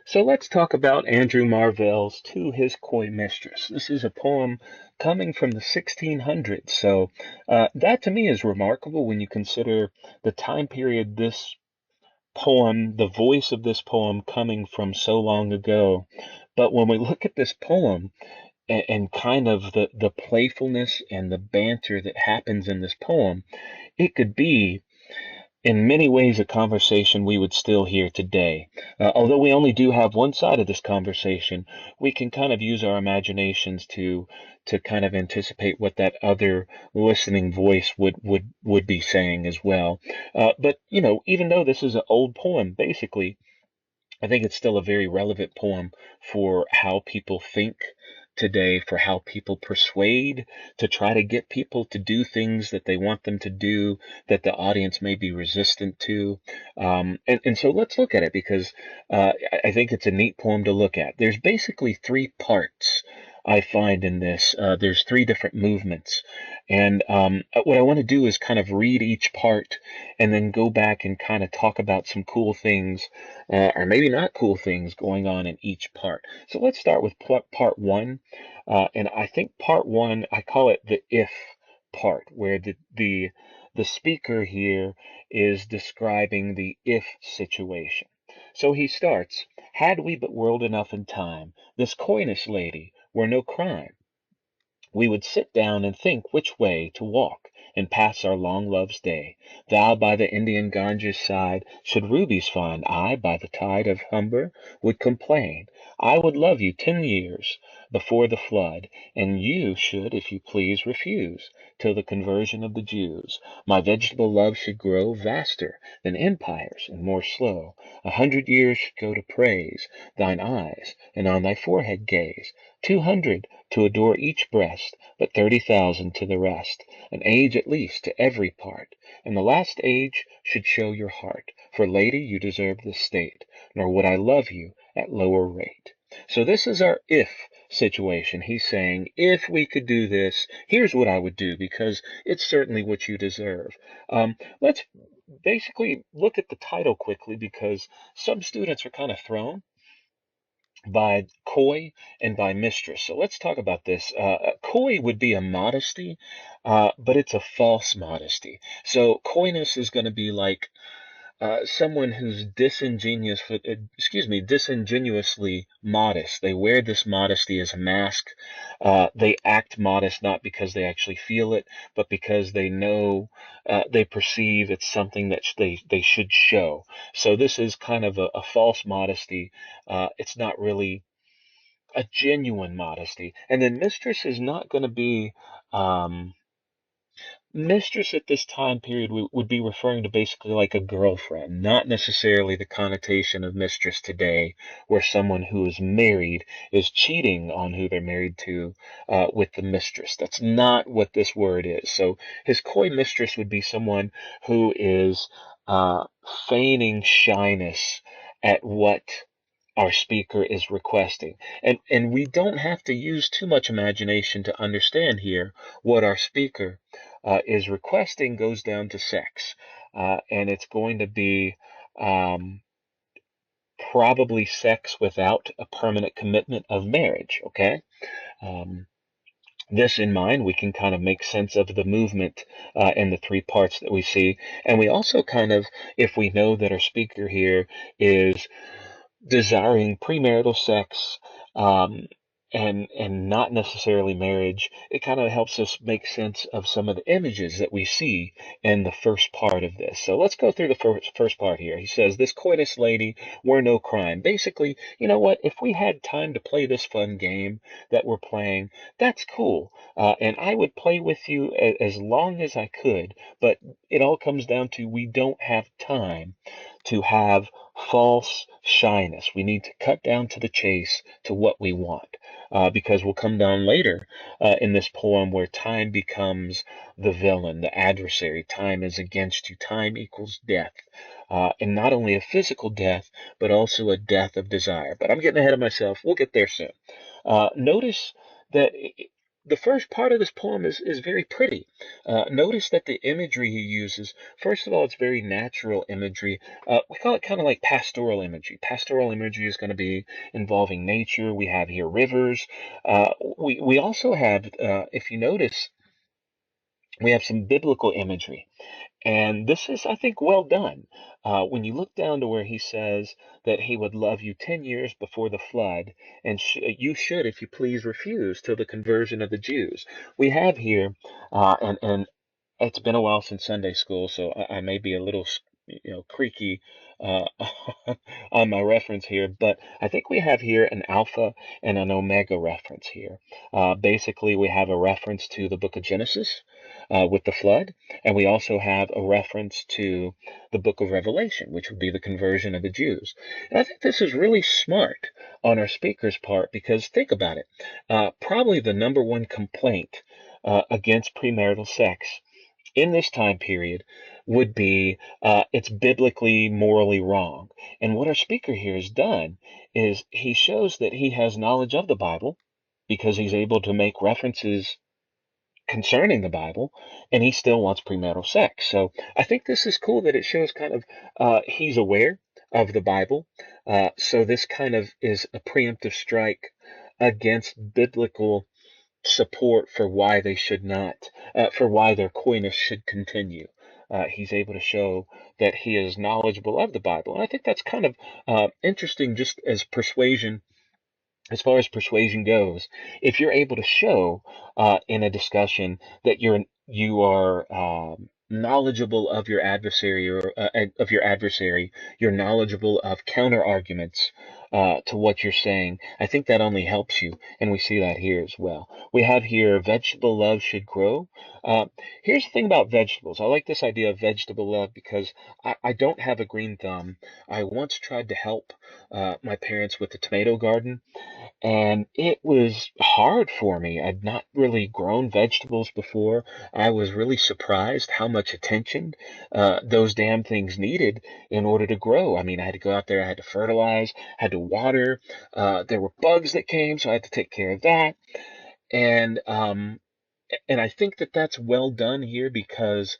So let's talk about Andrew Marvell's To His Coy Mistress. This is a poem coming from the 1600s. That to me is remarkable when you consider the time period this poem, the voice of this poem coming from so long ago. But when we look at this poem and kind of the playfulness and the banter that happens in this poem, it could be in many ways a conversation we would still hear today. Although we only do have one side of this conversation, we can kind of use our imaginations to kind of anticipate what that other listening voice would be saying as well. But you know, even though this is an old poem, basically I think it's still a very relevant poem for how people think today, for how people persuade to try to get people to do things that they want them to do, that the audience may be resistant to. And so let's look at it because I think it's a neat poem to look at. There's basically three parts I find in this. There's three different movements. And what I want to do is kind of read each part and then go back and kind of talk about some cool things or maybe not cool things going on in each part. So let's start with part one. And I think part one, I call it the if part, where the speaker here is describing the if situation. So he starts, had we but whirled enough in time, this coyness lady were no crime. We would sit down and think which way to walk and pass our long love's day. Thou by the Indian Ganges side should rubies find, I by the tide of Humber would complain. I would love you 10 years before the flood, and you should, if you please, refuse, till the conversion of the Jews. My vegetable love should grow vaster than empires and more slow. 100 years should go to praise thine eyes, and on thy forehead gaze. 200 to adore each breast, but 30,000 to the rest, an age at least to every part, and the last age should show your heart, for lady you deserve this state, nor would I love you at lower rate. So this is our if situation. He's saying, if we could do this, here's what I would do, because it's certainly what you deserve. Let's basically look at the title quickly, because some students are kind of thrown by coy and by mistress. So let's talk about this. Coy would be a modesty, but it's a false modesty. So coyness is going to be like someone who's disingenuously modest. They wear this modesty as a mask. They act modest not because they actually feel it, but because they know, they perceive it's something that they should show. So this is kind of a false modesty. It's not really a genuine modesty. And then mistress is not going to be um, mistress at this time period would be referring to basically like a girlfriend, not necessarily the connotation of mistress today, where someone who is married is cheating on who they're married to with the mistress. That's not what this word is. So his coy mistress would be someone who is uh, feigning shyness at what our speaker is requesting. And we don't have to use too much imagination to understand here what our speaker is requesting goes down to sex. And it's going to be um, probably sex without a permanent commitment of marriage, okay? Um, this in mind, we can kind of make sense of the movement and the three parts that we see. And we also kind of, if we know that our speaker here is desiring premarital sex um, and not necessarily marriage, it kind of helps us make sense of some of the images that we see in the first part of this. So let's go through the first part here. He says, this coyness lady were no crime. Basically, you know what? If we had time to play this fun game that we're playing, that's cool. And I would play with you as long as I could, but it all comes down to we don't have time to have false shyness. We need to cut down to the chase to what we want. Because we'll come down later in this poem where time becomes the villain, the adversary. Time is against you. Time equals death. And not only a physical death, but also a death of desire. But I'm getting ahead of myself. We'll get there soon. Notice that the first part of this poem is very pretty. Notice that the imagery he uses, first of all, it's very natural imagery. We call it kind of like pastoral imagery. Pastoral imagery is going to be involving nature. We have here rivers. We also have, if you notice, we have some biblical imagery. And this is, I think, well done. When you look down to where he says that he would love you 10 years before the flood, and you should, if you please, refuse till the conversion of the Jews. We have here, and it's been a while since Sunday school, so I may be a little, creaky uh, on my reference here, but I think we have here an alpha and an omega reference here. Basically, we have a reference to the book of Genesis with the flood, and we also have a reference to the book of Revelation, which would be the conversion of the Jews. And I think this is really smart on our speaker's part because think about it. Probably the number one complaint against premarital sex in this time period would be it's biblically morally wrong. And what our speaker here has done is he shows that he has knowledge of the Bible because he's able to make references concerning the Bible, and he still wants premarital sex. So I think this is cool that it shows kind of he's aware of the Bible. So this kind of is a preemptive strike against biblical support for why they should not, for why their coyness should continue. He's able to show that he is knowledgeable of the Bible. And I think that's kind of interesting just as persuasion, as far as persuasion goes. If you're able to show in a discussion that you are knowledgeable of your adversary you're knowledgeable of counter arguments to what you're saying. I think that only helps you, and we see that here as well. We have here vegetable love should grow. Uh, Here's the thing about vegetables. I like this idea of vegetable love because I don't have a green thumb. I once tried to help my parents with the tomato garden, and it was hard for me. I'd not really grown vegetables before. I was really surprised how much attention those damn things needed in order to grow. I mean, I had to go out there, I had to fertilize, had to water. There were bugs that came, so I had to take care of that. And I think that that's well done here because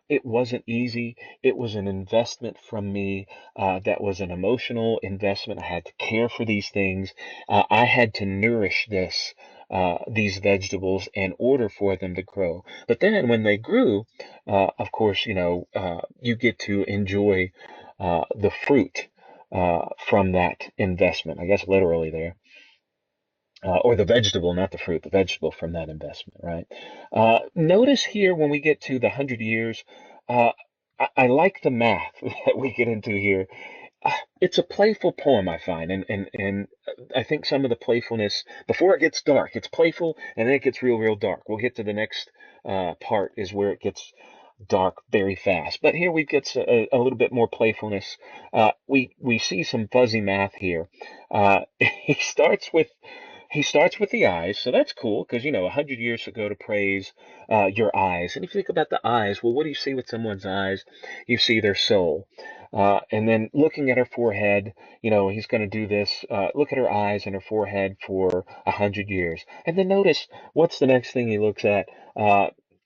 it wasn't easy. It was an investment from me that was an emotional investment. I had to care for these things. I had to nourish these vegetables in order for them to grow. But then when they grew, of course, you get to enjoy the fruit from that investment. I guess literally there or the vegetable, not the fruit, the vegetable from that investment, right? Notice here when we get to the 100 years, uh, I like the math that we get into here. It's a playful poem, I find, and I think some of the playfulness before it gets dark, it's playful, and then it gets real dark. We'll get to the next part is where it gets dark very fast. But here we get a little bit more playfulness. We see some fuzzy math here. He starts with the eyes, so that's cool because 100 years ago to praise your eyes. And if you think about the eyes, well, what do you see with someone's eyes? You see their soul. And then looking at her forehead, he's going to do this. Look at her eyes and her forehead for 100 years, and then notice what's the next thing he looks at.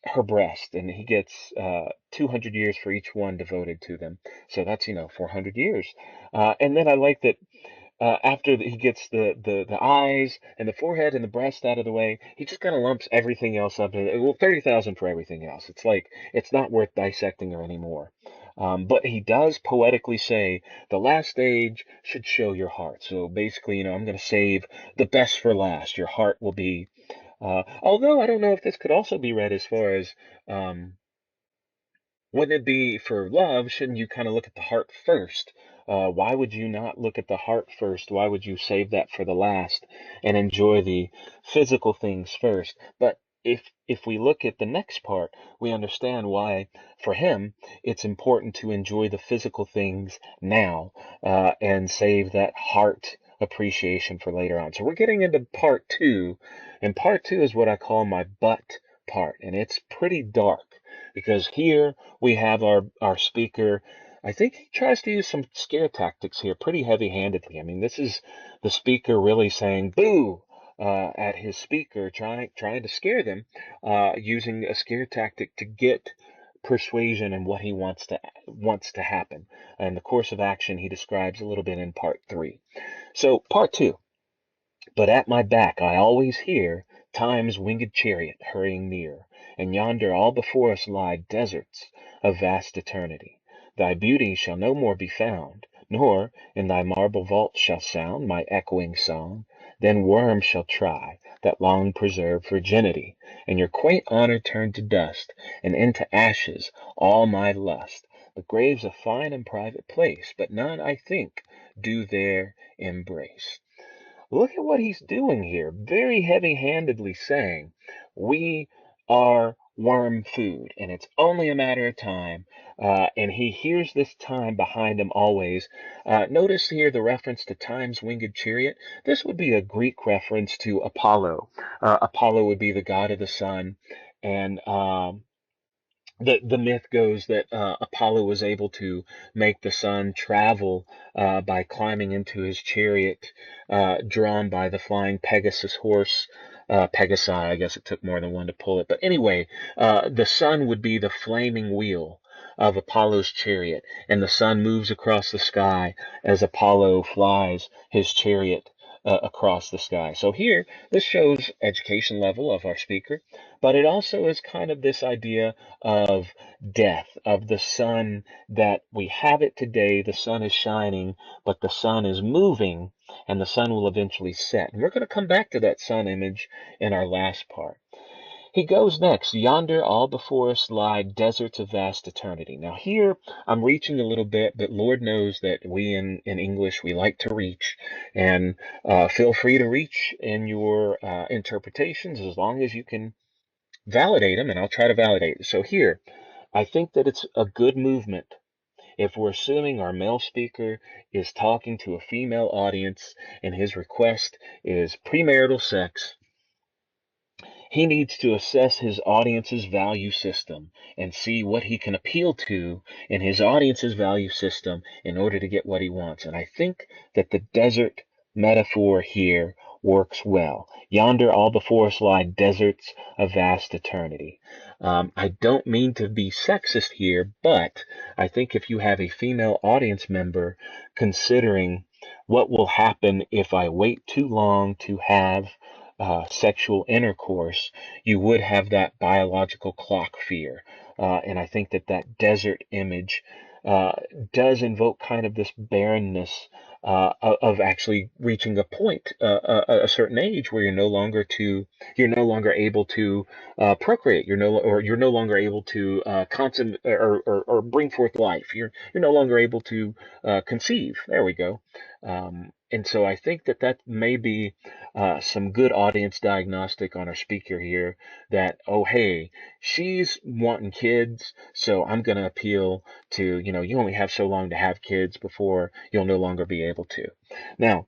Her breast, and he gets 200 years for each one devoted to them. So that's 400 years. And then I like that after he gets the eyes and the forehead and the breast out of the way, he just kind of lumps everything else up. Well, 30,000 for everything else. It's like it's not worth dissecting her anymore. But he does poetically say the last stage should show your heart. So basically, I'm going to save the best for last. Your heart will be. Although I don't know if this could also be read as far as um, wouldn't it be for love? Shouldn't you kind of look at the heart first? Why would you not look at the heart first? Why would you save that for the last and enjoy the physical things first? But if we look at the next part, we understand why for him it's important to enjoy the physical things now and save that heart appreciation for later on. So we're getting into part two, and part two is what I call my butt part, and it's pretty dark because here we have our speaker. I think he tries to use some scare tactics here pretty heavy handedly. I mean, this is the speaker really saying, boo, at his speaker, trying to scare them, using a scare tactic to get persuasion and what he wants to happen. And the course of action he describes a little bit in part 3. So part 2. But at my back I always hear Time's winged chariot hurrying near, and yonder all before us lie deserts of vast eternity. Thy beauty shall no more be found, nor in thy marble vault shall sound my echoing song. Then worms shall try that long preserved virginity, and your quaint honor turn to dust, and into ashes all my lust. The grave's a fine and private place, but none, I think, do there embrace. Look at what he's doing here. Very heavy handedly saying, we are worm food, and it's only a matter of time. And he hears this time behind him always. Notice here the reference to Time's winged chariot. This would be a Greek reference to Apollo. Apollo would be the god of the sun, and the myth goes that Apollo was able to make the sun travel by climbing into his chariot, drawn by the flying Pegasus horse. Pegasi, I guess it took more than one to pull it. But anyway, the sun would be the flaming wheel of Apollo's chariot, and the sun moves across the sky as Apollo flies his chariot across the sky. So here, this shows education level of our speaker, but it also is kind of this idea of death, of the sun, that we have it today, the sun is shining, but the sun is moving, and the sun will eventually set. And we're going to come back to that sun image in our last part. He goes next, yonder all before us lie deserts of vast eternity. Now here, I'm reaching a little bit, but Lord knows that we in English, we like to reach, and feel free to reach in your interpretations as long as you can validate them, and I'll try to validate it. So here, I think that it's a good movement if we're assuming our male speaker is talking to a female audience and his request is premarital sex. He needs to assess his audience's value system and see what he can appeal to in his audience's value system in order to get what he wants. And I think that the desert metaphor here works well. Yonder all before us lie deserts of vast eternity. I don't mean to be sexist here, but I think if you have a female audience member considering what will happen if I wait too long to have sexual intercourse, you would have that biological clock fear. And I think that that desert image uh, does invoke kind of this barrenness of actually reaching a point, a certain age where you're no longer able to procreate. You're no longer able to or bring forth life. You're no longer able to conceive. There we go. And so I think that that may be some good audience diagnostic on our speaker here, that, oh, hey, she's wanting kids, so I'm going to appeal to, you only have so long to have kids before you'll no longer be able to. Now,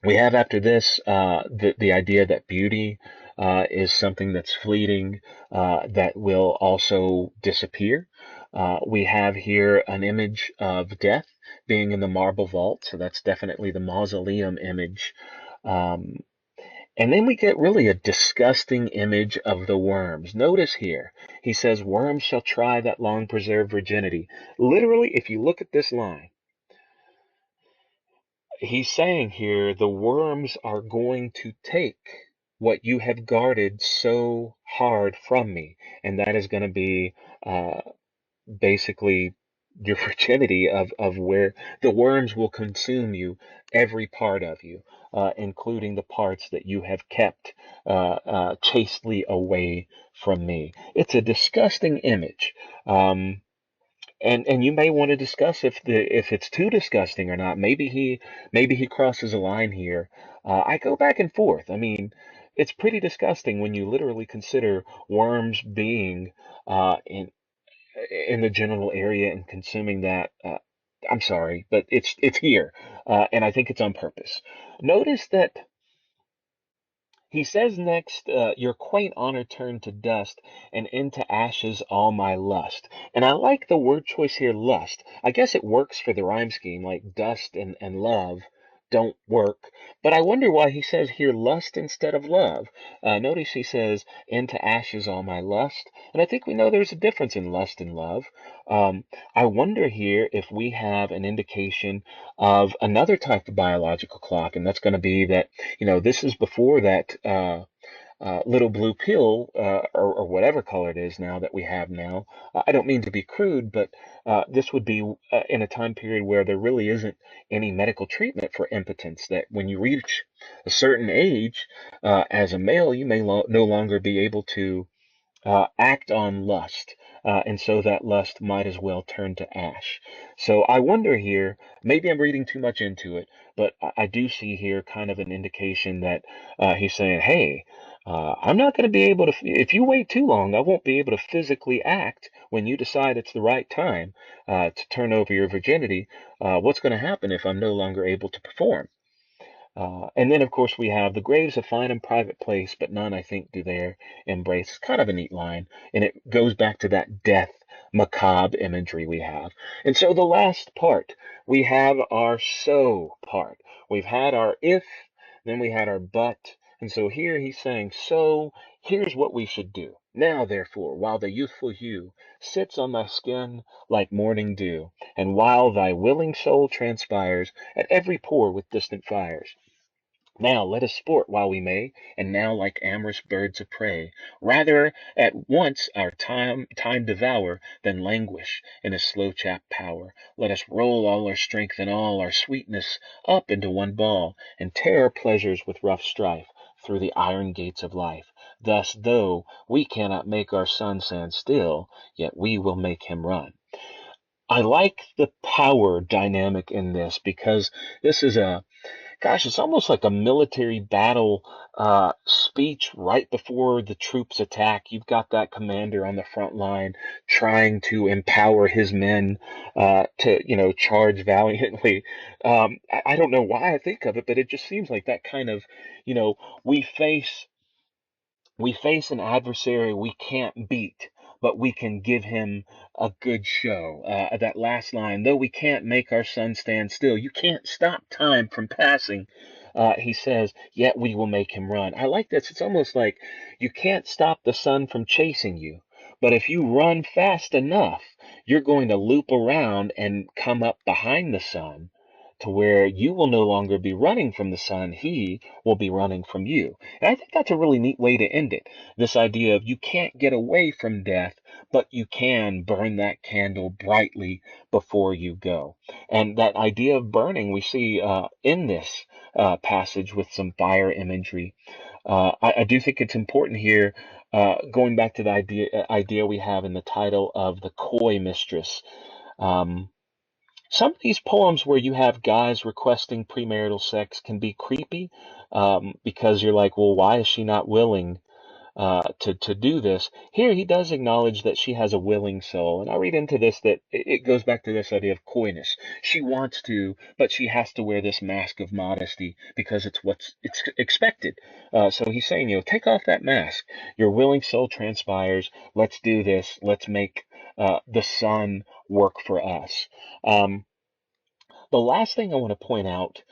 we have after this the idea that beauty is something that's fleeting, that will also disappear. We have here an image of death being in the marble vault, so that's definitely the mausoleum image. Um, and then we get really a disgusting image of the worms. Notice here, he says, worms shall try that long preserved virginity. Literally, if you look at this line, he's saying here the worms are going to take what you have guarded so hard from me, and that is going to be uh, basically your virginity, of where the worms will consume you, every part of you, including the parts that you have kept chastely away from me. It's a disgusting image. And you may want to discuss if it's too disgusting or not. Maybe he crosses a line here. I go back and forth. I mean, it's pretty disgusting when you literally consider worms being in the genital area and consuming that. I'm sorry, but it's here, and I think it's on purpose. Notice that he says next, your quaint honor turned to dust, and into ashes all my lust. And I like the word choice here, lust. I guess it works for the rhyme scheme, like dust and love don't work. But I wonder why he says here lust instead of love. Notice he says, into ashes all my lust. And I think we know there's a difference in lust and love. Um, I wonder here if we have an indication of another type of biological clock, and that's going to be that, this is before that. Little blue pill, or whatever color it is now that we have now. I don't mean to be crude, but this would be in a time period where there really isn't any medical treatment for impotence. That when you reach a certain age, as a male, you may no longer be able to act on lust. And so that lust might as well turn to ash. So I wonder here, maybe I'm reading too much into it, but I do see here kind of an indication that he's saying, hey, I'm not going to be able to, if you wait too long, I won't be able to physically act when you decide it's the right time to turn over your virginity. What's going to happen if I'm no longer able to perform? And then, of course, we have the graves a fine and private place, but none, I think, do there embrace. It's kind of a neat line, and it goes back to that death macabre imagery we have. And so the last part, we have our so part. We've had our if, then we had our but. And so here he's saying, so here's what we should do. Now, therefore, while the youthful hue sits on thy skin like morning dew, and while thy willing soul transpires at every pore with distant fires, now let us sport while we may, and now like amorous birds of prey, rather at once our time devour, than languish in a slow chapt power. Let us roll all our strength and all our sweetness up into one ball, and tear our pleasures with rough strife through the iron gates of life. Thus, though we cannot make our sun stand still, yet we will make him run. I like the power dynamic in this because this is it's almost like a military battle speech right before the troops attack. You've got that commander on the front line trying to empower his men to, charge valiantly. I don't know why I think of it, but it just seems like that kind of, you know, we face we face an adversary we can't beat, but we can give him a good show. That last line, though we can't make our sun stand still, you can't stop time from passing. He says, yet we will make him run. I like this. It's almost like you can't stop the sun from chasing you, but if you run fast enough, you're going to loop around and come up behind the sun to where you will no longer be running from the sun, he will be running from you. And I think that's a really neat way to end it. This idea of you can't get away from death, but you can burn that candle brightly before you go. And that idea of burning we see in this passage with some fire imagery. I do think it's important here, going back to the idea we have in the title of the Coy Mistress. Um, some of these poems where you have guys requesting premarital sex can be creepy, because you're like, well, why is she not willing to do this? Here he does acknowledge that she has a willing soul, and I read into this that it goes back to this idea of coyness. She wants to, but she has to wear this mask of modesty because it's expected. So he's saying, take off that mask. Your willing soul transpires. Let's do this. Let's make the sun work for us. Um, the last thing I want to point out,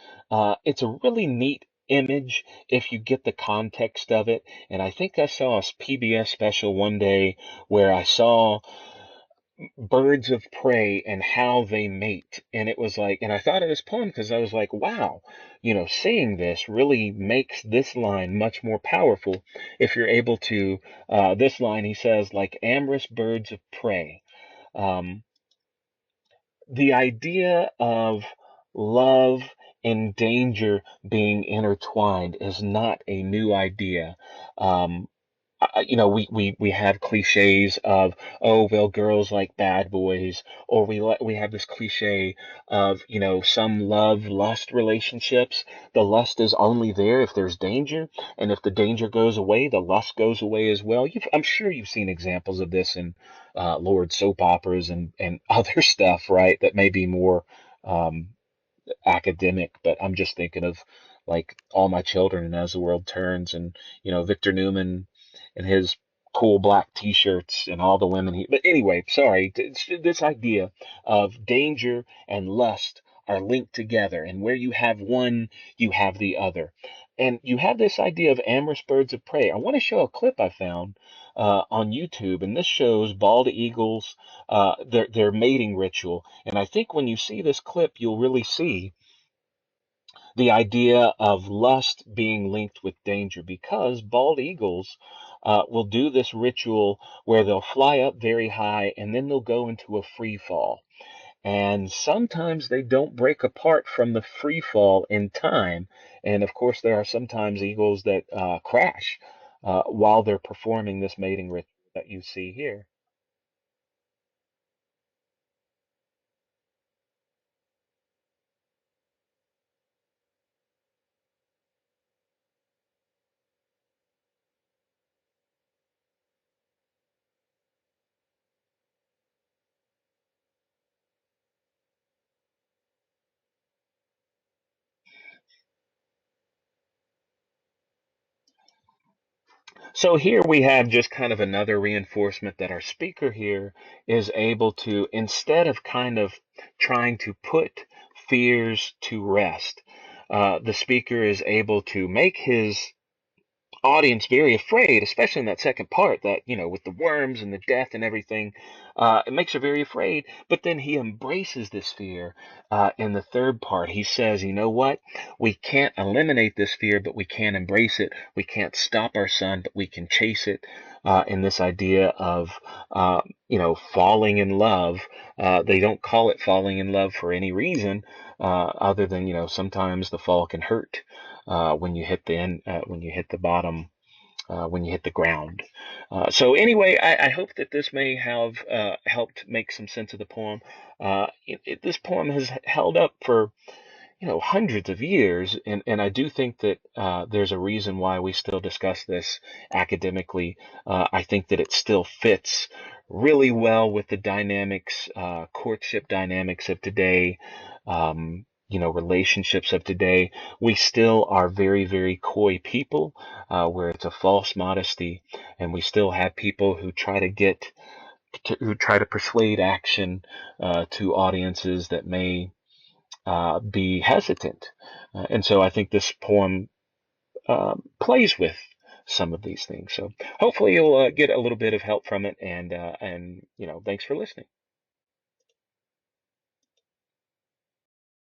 it's a really neat image if you get the context of it. And I think I saw a PBS special one day where I saw birds of prey and how they mate. And it was like, and I thought of this poem because I was like, wow, seeing this really makes this line much more powerful. If you're able to, this line, he says, like amorous birds of prey. Um, the idea of love and danger being intertwined is not a new idea. Um, we have cliches of, oh, well, girls like bad boys, or we have this cliche of, some love lust relationships. The lust is only there if there's danger, and if the danger goes away, the lust goes away as well. I'm sure you've seen examples of this in Lord soap operas and other stuff, right? That may be more um, academic, but I'm just thinking of like All My Children and As the World Turns, and Victor Newman and his cool black T-shirts and all the women he. But anyway, sorry, this idea of danger and lust are linked together, and where you have one, you have the other. And you have this idea of amorous birds of prey. I want to show a clip I found on YouTube, and this shows bald eagles, their mating ritual. And I think when you see this clip, you'll really see the idea of lust being linked with danger, because bald eagles will do this ritual where they'll fly up very high and then they'll go into a free fall. And sometimes they don't break apart from the free fall in time. And of course, there are sometimes eagles that crash while they're performing this mating ritual that you see here. So here we have just kind of another reinforcement that our speaker here is able to, instead of kind of trying to put fears to rest, the speaker is able to make his audience very afraid, especially in that second part, that, with the worms and the death and everything. It makes her very afraid, but then he embraces this fear in the third part. He says, you know what? We can't eliminate this fear, but we can embrace it. We can't stop our son, but we can chase it. And this idea of, falling in love. They don't call it falling in love for any reason other than, sometimes the fall can hurt when you hit the end, when you hit the bottom, when you hit the ground. So anyway, I hope that this may have helped make some sense of the poem. This poem has held up for hundreds of years, and I do think that there's a reason why we still discuss this academically. I think that it still fits really well with the dynamics, courtship dynamics of today, relationships of today. We still are very, very coy people, where it's a false modesty, and we still have people who try to who try to persuade action to audiences that may be hesitant. And so I think this poem plays with some of these things. So hopefully you'll get a little bit of help from it. And thanks for listening.